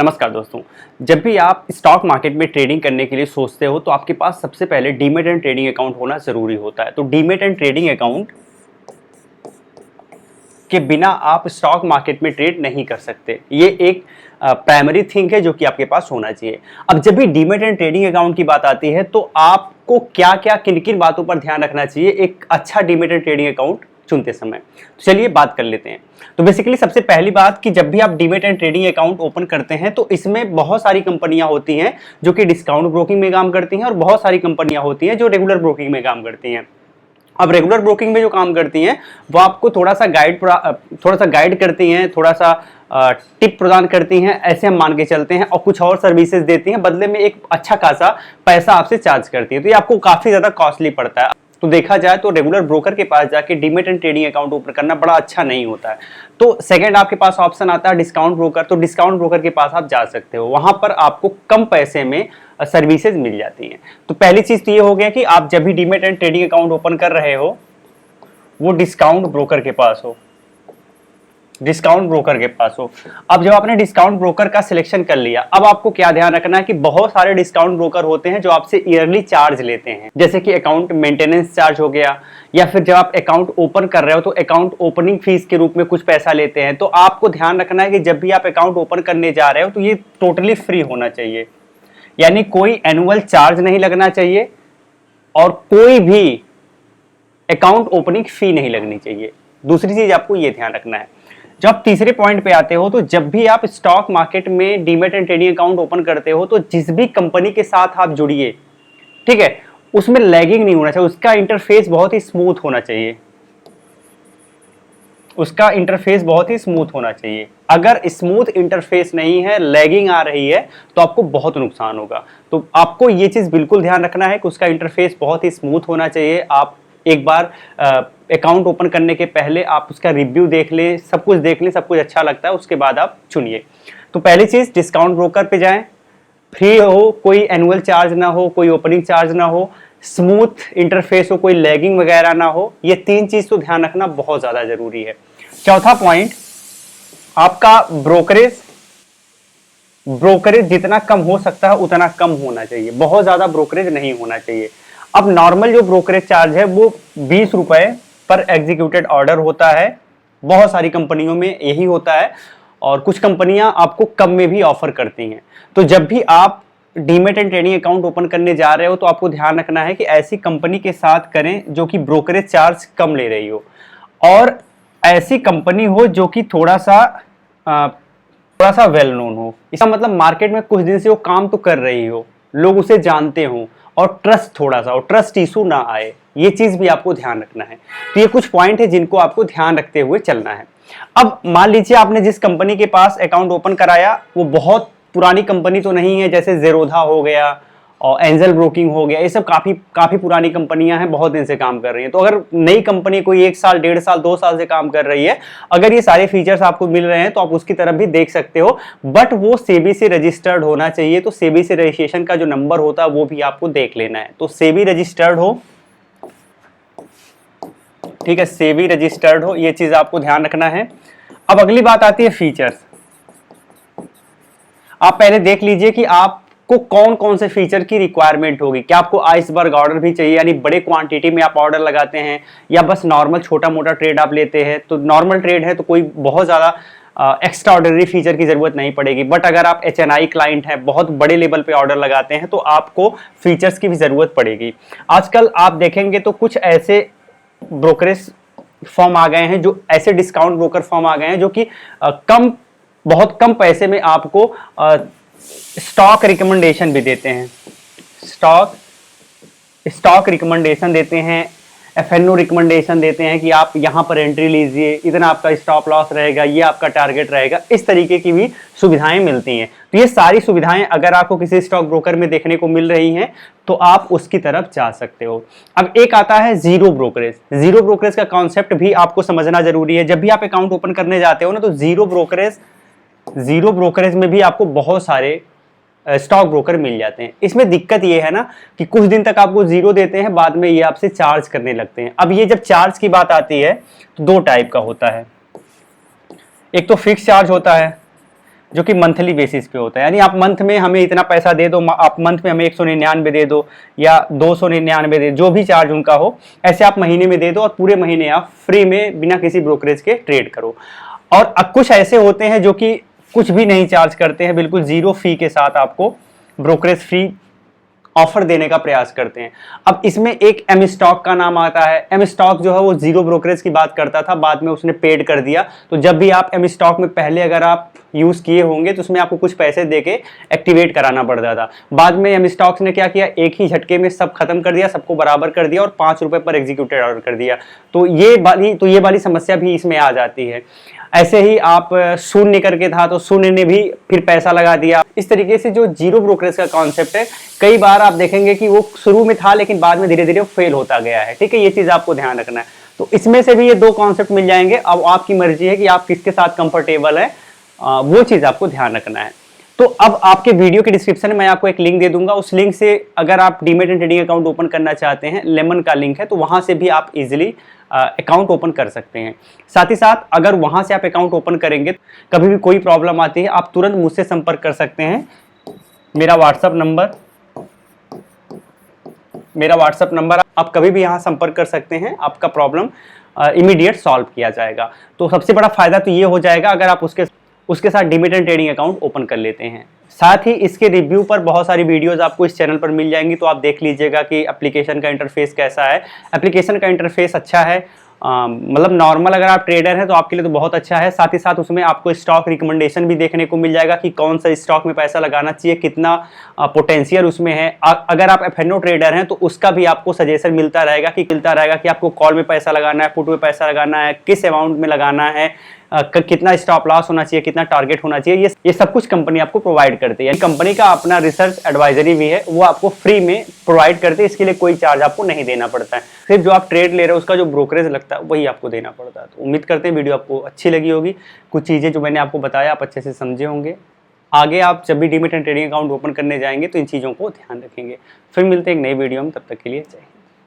नमस्कार दोस्तों। जब भी आप स्टॉक मार्केट में ट्रेडिंग करने के लिए सोचते हो तो आपके पास सबसे पहले डीमैट एंड ट्रेडिंग अकाउंट होना ज़रूरी होता है। तो डीमैट एंड ट्रेडिंग अकाउंट के बिना आप स्टॉक मार्केट में ट्रेड नहीं कर सकते। ये एक प्राइमरी थिंग है जो कि आपके पास होना चाहिए। अब जब भी डीमैट एंड ट्रेडिंग अकाउंट की बात आती है तो आपको क्या क्या किन किन बातों पर ध्यान रखना चाहिए एक अच्छा डीमैट एंड ट्रेडिंग अकाउंट चुनते समय। तो चलिए बात कर लेते हैं। तो बेसिकली सबसे पहली बात कि जब भी आप demat and trading account open करते हैं तो इसमें बहुत सारी कंपनियां होती हैं जो कि डिस्काउंट ब्रोकिंग में काम करती हैं और बहुत सारी कंपनियां होती हैं जो रेगुलर ब्रोकिंग में काम करती हैं। अब रेगुलर ब्रोकिंग में जो काम करती हैं वो आपको थोड़ा सा गाइड करती हैं, थोड़ा सा टिप प्रदान करती हैं, ऐसे हम मान के चलते हैं, और कुछ और सर्विसेज देती हैं, बदले में एक अच्छा खासा पैसा आपसे चार्ज करती है। तो ये आपको काफी ज्यादा कॉस्टली पड़ता है। तो देखा जाए तो रेगुलर ब्रोकर के पास जाके demat and trading account open करना बड़ा अच्छा नहीं होता है। तो सेकंड आपके पास ऑप्शन आता है डिस्काउंट ब्रोकर। तो डिस्काउंट ब्रोकर के पास आप जा सकते हो, वहां पर आपको कम पैसे में सर्विसेज मिल जाती हैं। तो पहली चीज तो ये हो गया कि आप जब भी demat and trading account open कर रहे हो वो डिस्काउंट ब्रोकर के पास हो, डिस्काउंट ब्रोकर के पास हो। अब जब आपने डिस्काउंट ब्रोकर का सिलेक्शन कर लिया, अब आपको क्या ध्यान रखना है कि बहुत सारे डिस्काउंट ब्रोकर होते हैं जो आपसे ईयरली चार्ज लेते हैं, जैसे कि अकाउंट मेंटेनेंस चार्ज हो गया, या फिर जब आप अकाउंट ओपन कर रहे हो तो अकाउंट ओपनिंग फीस के रूप में कुछ पैसा लेते हैं। तो आपको ध्यान रखना है कि जब भी आप अकाउंट ओपन करने जा रहे हो तो ये टोटली फ्री होना चाहिए, यानी कोई एनुअल चार्ज नहीं लगना चाहिए और कोई भी अकाउंट ओपनिंग फी नहीं लगनी चाहिए। दूसरी चीज आपको ये ध्यान रखना है, जब तीसरे पॉइंट पे आते हो तो जब भी आप स्टॉक मार्केट में demat and trading account open करते हो तो जिस भी कंपनी के साथ आप जुड़िए, ठीक है, उसमें लैगिंग नहीं होना चाहिए, उसका इंटरफेस बहुत ही स्मूथ होना चाहिए, उसका इंटरफेस बहुत ही स्मूथ होना चाहिए। अगर स्मूथ इंटरफेस नहीं है, लैगिंग आ रही है, तो आपको बहुत नुकसान होगा। तो आपको ये चीज बिल्कुल ध्यान रखना है कि उसका इंटरफेस बहुत ही स्मूथ होना चाहिए। आप एक बार अकाउंट ओपन करने के पहले आप उसका रिव्यू देख लें, सब कुछ देख लें, सब कुछ अच्छा लगता है उसके बाद आप चुनिए। तो पहली चीज डिस्काउंट ब्रोकर पे जाएं, फ्री हो, कोई एनुअल चार्ज ना हो, कोई ओपनिंग चार्ज ना हो, स्मूथ इंटरफेस हो, कोई लैगिंग वगैरह ना हो। ये तीन चीज तो ध्यान रखना बहुत ज्यादा जरूरी है। चौथा पॉइंट, आपका ब्रोकरेज जितना कम हो सकता है उतना कम होना चाहिए, बहुत ज्यादा ब्रोकरेज नहीं होना चाहिए। अब नॉर्मल जो ब्रोकरेज चार्ज है वो 20 रुपए पर एग्जीक्यूटेड ऑर्डर होता है, बहुत सारी कंपनियों में यही होता है, और कुछ कंपनियां आपको कम में भी ऑफर करती हैं। तो जब भी आप demat and trading account open करने जा रहे हो तो आपको ध्यान रखना है कि ऐसी कंपनी के साथ करें जो कि ब्रोकरेज चार्ज कम ले रही हो, और ऐसी कंपनी हो जो कि थोड़ा सा वेल नोन हो। इसका मतलब मार्केट में कुछ दिन से वो काम तो कर रही हो, लोग उसे जानते हो, और ट्रस्ट थोड़ा सा, और ट्रस्ट इशू ना आए, ये चीज भी आपको ध्यान रखना है। तो ये कुछ पॉइंट है जिनको आपको ध्यान रखते हुए चलना है। अब मान लीजिए आपने जिस कंपनी के पास अकाउंट ओपन कराया वो बहुत पुरानी कंपनी तो नहीं है, जैसे जेरोधा हो गया और एंजल ब्रोकिंग हो गया, ये सब काफी पुरानी कंपनियां हैं, बहुत दिन से काम कर रही हैं। तो अगर नई कंपनी कोई 1 साल, 1.5 साल, 2 साल से काम कर रही है, अगर ये सारे फीचर्स आपको मिल रहे हैं तो आप उसकी तरफ भी देख सकते हो, बट वो सेबी से रजिस्टर्ड होना चाहिए। तो सेबी से रजिस्ट्रेशन का जो नंबर होता है वो भी आपको देख लेना है। तो सेबी रजिस्टर्ड हो, ठीक है, सेबी रजिस्टर्ड हो, ये चीज आपको ध्यान रखना है। अब अगली बात आती है फीचर्स। आप पहले देख लीजिए कि आपको कौन कौन से फीचर की रिक्वायरमेंट होगी। क्या आपको आइसबर्ग ऑर्डर भी चाहिए, यानी बड़े क्वांटिटी में आप ऑर्डर लगाते हैं, या बस नॉर्मल छोटा मोटा ट्रेड आप लेते हैं। तो नॉर्मल ट्रेड है तो कोई बहुत ज्यादा एक्स्ट्रा ऑर्डनरी फीचर की जरूरत नहीं पड़ेगी, बट अगर आप HNI क्लाइंट हैं, बहुत बड़े लेवल पे ऑर्डर लगाते हैं, तो आपको फीचर्स की भी जरूरत पड़ेगी। आजकल आप देखेंगे तो कुछ ऐसे ब्रोकरेज फर्म आ गए हैं, जो ऐसे डिस्काउंट ब्रोकर फर्म आ गए हैं जो कि बहुत कम पैसे में आपको स्टॉक रिकमेंडेशन भी देते हैं, स्टॉक रिकमेंडेशन देते हैं, FNO रिकमेंडेशन देते हैं कि आप यहां पर एंट्री लीजिए, इतना आपका स्टॉप लॉस रहेगा, ये आपका टारगेट रहेगा। इस तरीके की भी सुविधाएं मिलती हैं। तो ये सारी सुविधाएं अगर आपको किसी स्टॉक ब्रोकर में देखने को मिल रही हैं तो आप उसकी तरफ जा सकते हो। अब एक आता है जीरो ब्रोकरेज। जीरो ब्रोकरेज का कॉन्सेप्ट भी आपको समझना जरूरी है। जब भी आप अकाउंट ओपन करने जाते हो ना, तो जीरो ब्रोकरेज में भी आपको बहुत सारे स्टॉक ब्रोकर मिल जाते हैं। इसमें दिक्कत ये है ना कि कुछ दिन तक आपको जीरो देते हैं, बाद में ये आपसे चार्ज करने लगते हैं। अब ये जब चार्ज की बात आती है तो 2 टाइप का होता है। एक तो फिक्स चार्ज होता है, जो कि मंथली बेसिस पे होता है। यानी आप मंथ में हमें इतना पैसा दे दो, आप मंथ में हमें 199 दे दो या 299 दे, जो भी चार्ज उनका हो, ऐसे आप महीने में दे दो और पूरे महीने आप फ्री में बिना किसी ब्रोकरेज के ट्रेड करो। और अब कुछ ऐसे होते हैं जो कि कुछ भी नहीं चार्ज करते हैं, बिल्कुल जीरो फी के साथ आपको ब्रोकरेज फ्री ऑफर देने का प्रयास करते हैं। अब इसमें एक एम स्टॉक का नाम आता है। एम स्टॉक जो है वो जीरो ब्रोकरेज की बात करता था, बाद में उसने पेड कर दिया। तो जब भी आप एम स्टॉक में पहले अगर आप यूज किए होंगे तो उसमें आपको कुछ पैसे देके एक्टिवेट कराना पड़ता था। बाद में एम स्टॉक्स ने क्या किया, एक ही झटके में सब खत्म कर दिया, सबको बराबर कर दिया और ₹5 पर एग्जीक्यूटेड ऑर्डर कर दिया। तो ये वाली समस्या भी इसमें आ जाती है। ऐसे ही आप शून्य करके था तो शून्य ने भी फिर पैसा लगा दिया। इस तरीके से जो जीरो ब्रोकरेज का कॉन्सेप्ट है, कई बार आप देखेंगे कि वो शुरू में था लेकिन बाद में धीरे धीरे फेल होता गया है। ठीक है, ये चीज आपको ध्यान रखना है। तो इसमें से भी ये दो कॉन्सेप्ट मिल जाएंगे। अब आपकी मर्जी है कि आप किसके साथ कंफर्टेबल है, वो चीज आपको ध्यान रखना है। तो अब आपके वीडियो के डिस्क्रिप्शन में मैं आपको एक लिंक दे दूंगा। उस लिंक से अगर आप demat and trading account open करना चाहते हैं, लेमन का लिंक है, तो वहां से भी आप इजीली अकाउंट ओपन कर सकते हैं। साथ ही साथ अगर वहां से आप अकाउंट ओपन करेंगे, कभी भी कोई प्रॉब्लम आती है, आप तुरंत मुझसे संपर्क कर सकते हैं। मेरा व्हाट्सएप नंबर आप कभी भी यहाँ संपर्क कर सकते हैं। आपका प्रॉब्लम इमीडिएट सॉल्व किया जाएगा। तो सबसे बड़ा फायदा तो ये हो जाएगा अगर आप उसके साथ demat and trading account open कर लेते हैं। साथ ही इसके रिव्यू पर बहुत सारी वीडियोस आपको इस चैनल पर मिल जाएंगी, तो आप देख लीजिएगा कि एप्लीकेशन का इंटरफेस कैसा है। एप्लीकेशन का इंटरफेस अच्छा है, मतलब नॉर्मल अगर आप ट्रेडर हैं तो आपके लिए तो बहुत अच्छा है। साथ ही साथ उसमें आपको स्टॉक रिकमेंडेशन भी देखने को मिल जाएगा कि कौन सा स्टॉक में पैसा लगाना चाहिए, कितना पोटेंशियल उसमें है। अगर आप एफएनओ ट्रेडर हैं तो उसका भी आपको सजेशन मिलता रहेगा कि आपको कॉल में पैसा लगाना है, पुट में पैसा लगाना है, किस अमाउंट में लगाना है, कितना स्टॉप लॉस होना चाहिए, कितना टारगेट होना चाहिए। ये सब कुछ कंपनी आपको प्रोवाइड करती है। कंपनी का अपना रिसर्च एडवाइजरी भी है, वो आपको फ्री में प्रोवाइड करते हैं। इसके लिए कोई चार्ज आपको नहीं देना पड़ता है। सिर्फ जो आप ट्रेड ले रहे हो उसका जो ब्रोकरेज लगता है वही आपको देना पड़ता है। तो उम्मीद करते हैं वीडियो आपको अच्छी लगी होगी। कुछ चीज़ें जो मैंने आपको बताया आप अच्छे से समझे होंगे। आगे आप जब भी demat and trading account open करने जाएंगे तो इन चीज़ों को ध्यान रखेंगे। फिर मिलते हैं एक नई वीडियो में, तब तक के लिए जय हिंद।